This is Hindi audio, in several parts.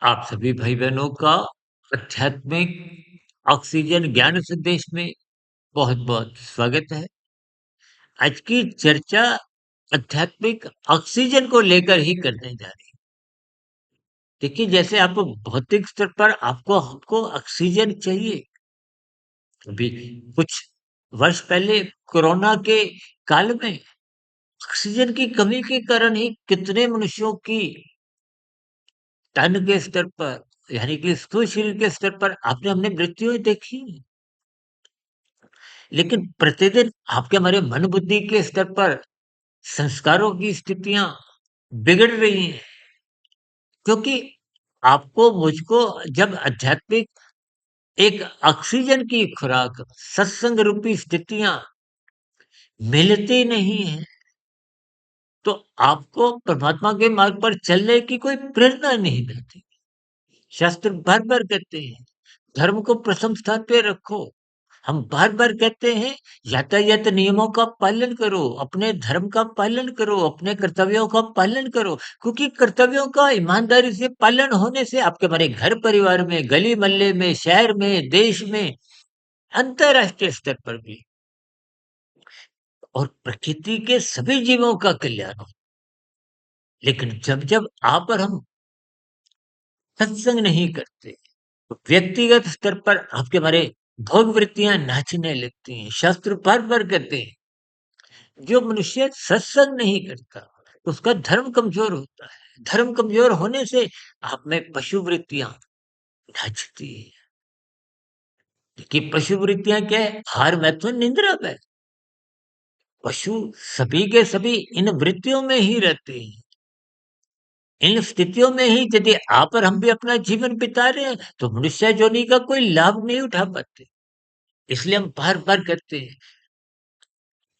आप सभी भाई-बहनों का आध्यात्मिक ऑक्सीजन ज्ञान संदेश में बहुत-बहुत स्वागत है। आज की चर्चा आध्यात्मिक ऑक्सीजन को लेकर ही करने जा रही है। देखिए, जैसे आपको भौतिक स्तर पर आपको हमको ऑक्सीजन चाहिए। अभी कुछ वर्ष पहले कोरोना के काल में ऑक्सीजन की कमी के कारण ही कितने मनुष्यों की तन के स्तर पर यानी कि स्थूल शरीर के स्तर पर आपने हमने मृत्युएँ देखी। लेकिन प्रतिदिन आपके हमारे मन बुद्धि के स्तर पर संस्कारों की स्थितियां बिगड़ रही हैं, क्योंकि आपको मुझको जब आध्यात्मिक एक ऑक्सीजन की खुराक सत्संग रूपी स्थितियां मिलती नहीं है, तो आपको परमात्मा के मार्ग पर चलने की कोई प्रेरणा नहीं मिलती। शास्त्र बार बार कहते हैं धर्म को प्रथम स्थान पे रखो। हम बार-बार कहते हैं यातायात नियमों का पालन करो, अपने धर्म का पालन करो, अपने कर्तव्यों का पालन करो, क्योंकि कर्तव्यों का ईमानदारी से पालन होने से आपके हमारे घर परिवार में, गली मोहल्ले में, शहर में, देश में, अंतर्राष्ट्रीय स्तर पर भी और प्रकृति के सभी जीवों का कल्याण हो। लेकिन जब-जब आप और हम सत्संग नहीं करते, तो व्यक्तिगत स्तर पर आपके हमारे भोग वृत्तियां नाचने लगती हैं। शास्त्र बार-बार कहते हैं जो मनुष्य सत्संग नहीं करता, उसका धर्म कमज़ोर होता है। धर्म कमज़ोर होने से आप में पशु वृत्तियाँ नाचती हैं। देखिए पशु वृत्तियाँ क्या है? हार, मैथुन, निंद्रा में। पशु सभी के सभी इन वृत्तियों में ही रहते हैं। इन स्थितियों में ही यदि आप और हम भी अपना जीवन बिता रहे हैं, तो मनुष्य योनि का कोई लाभ नहीं उठा पाते। इसलिए हम बार-बार कहते हैं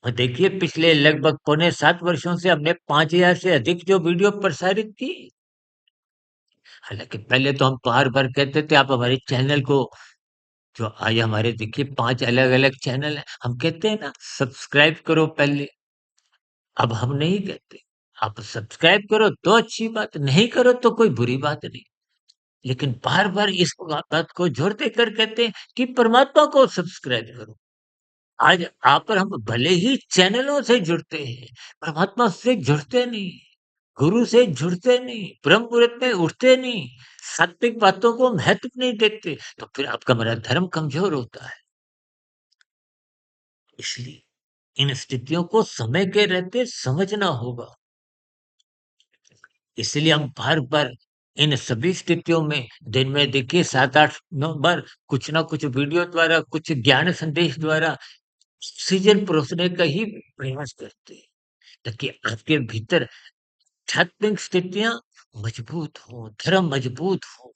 और देखिए पिछले लगभग पौने 7 वर्षों से हमने 5000 से अधिक जो वीडियो प्रसारित की। हालाँकि पहले तो हम बार-बार कहते थे आप हमारे चैनल को जो आज हमारे देखिए 5 अलग-अलग चैनल हैं, हम कहते हैं ना सब्सक्राइब करो पहले, अब हम नहीं कहते। आप सब्सक्राइब करो तो अच्छी बात, नहीं करो तो कोई बुरी बात नहीं। लेकिन बार-बार इस बात को जोर देकर कहते हैं कि परमात्मा को सब्सक्राइब करो। आज आप और हम भले ही चैनलों से जुड़ते हैं, परमात्मा से जुड़ते नहीं। गुरु से जुड़ते नहीं, ब्रह्म मुहूर्त में उठते नहीं, सात्विक बातों को महत्व नहीं देते, तो फिर आपका हमारा धर्म कमज़ोर होता है। इसलिए इन स्थितियों को समय के रहते समझना होगा। इसलिए हम बार-बार इन सभी स्थितियों में दिन में देखिए 7-8 बार कुछ ना कुछ वीडियो द्वारा, कुछ ज्ञान संदेश द्वारा ऑक्सीजन परोसने का ही प्रयास करते हैं, ताकि आपके भीतर आध्यात्मिक स्थितियाँ मजबूत हों, धर्म मजबूत हो।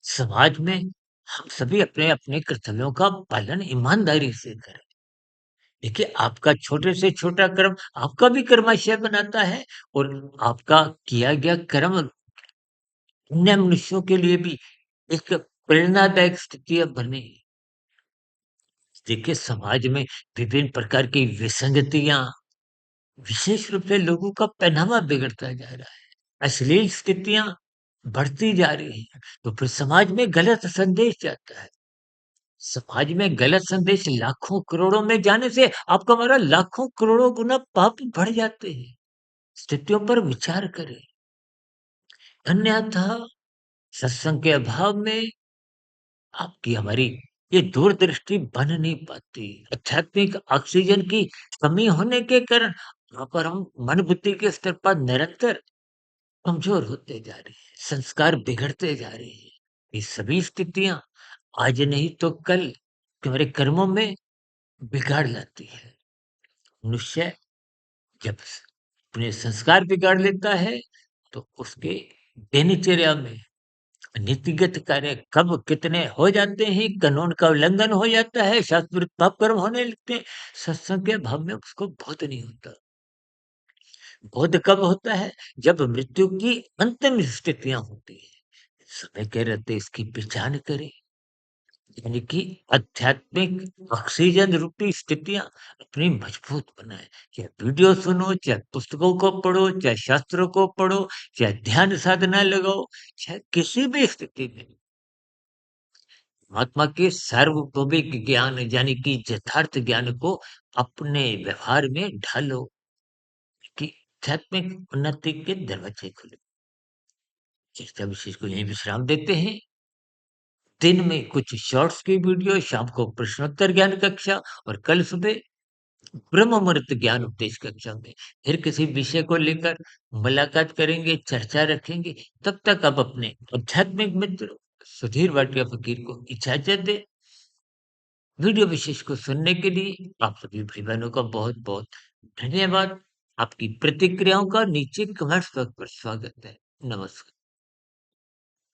समाज में हम सभी अपने-अपने कर्तव्यों का पालन ईमानदारी से करें। देखिए, आपका छोटे से छोटा कर्म आपका भी कर्माशय बनाता है और आपका किया गया कर्म अन्य मनुष्यों के लिए भी एक प्रेरणादायक स्थितियाँ बने। देखिए, समाज में विभिन्न प्रकार की विसंगतियाँ, विशेष रूप से लोगों का पहनावा बिगड़ता जा रहा है। अश्लील स्थितियाँ बढ़ती जा रही हैं, तो फिर समाज में गलत संदेश जाता है। समाज में गलत संदेश लाखों करोड़ों में जाने से आपका हमारा लाखों करोड़ों गुना पाप बढ़ जाते हैं। स्थितियों पर विचार करें। अन्यथा सत्संग के अभाव में आपकी हमारी ये दूरदृष्टि बन नहीं पाती। आध्यात्मिक ऑक्सीजन की कमी होने के कारण यहाँ पर हम मन बुद्धि के स्तर पर निरंतर कमजोर होते जा रहे हैं, संस्कार बिगड़ते जा रहे हैं। ये सभी स्थितियाँ आज नहीं तो कल हमारे कर्मों में बिगाड़ लाती है। मनुष्य जब अपने संस्कार बिगाड़ लेता है, तो उसके दिनचर्या में नीतिगत कार्य कब कितने हो जाते हैं, कानून का उल्लंघन हो जाता है, शास्त्र विरुद्ध पाप कर्म होने लगते हैं, सत्संग के अभाव में उसको बोध नहीं होता। बोध कब होता है? जब मृत्यु की अंतिम स्थितियाँ होती हैं। समय के रहते इसकी पहचान करें। यानी कि आध्यात्मिक ऑक्सीजन रूपी स्थितियाँ अपनी मजबूत बनाएँ। चाहे वीडियो सुनो, चाहे पुस्तकों को पढ़ो, चाहे शास्त्रों को पढ़ो, चाहे ध्यान साधना लगाओ, चाहे किसी भी स्थिति में महात्मा के सार्वभौमिक ज्ञान यानी कि यथार्थ ज्ञान को अपने व्यवहार में ढालो कि आध्यात्मिक उन्नति के दरवाजे खुले। चर्चा विशेष को यहीं विश्राम देते हैं। दिन में कुछ शॉर्ट्स की वीडियो, शाम को प्रश्नोत्तर ज्ञान कक्षा और कल सुबह ब्रह्म मुहूर्त ज्ञान उपदेश कक्षा में फिर किसी विषय को लेकर मुलाकात करेंगे, चर्चा रखेंगे। तब तक आप अपने आध्यात्मिक मित्र सुधीर भाटिया फकीर को इजाजत दें। वीडियो विशेष को सुनने के लिए आप सभी भाई बहनों का बहुत बहुत धन्यवाद। आपकी प्रतिक्रियाओं का नीचे कमेंट्स बॉक्स पर स्वागत है। नमस्कार।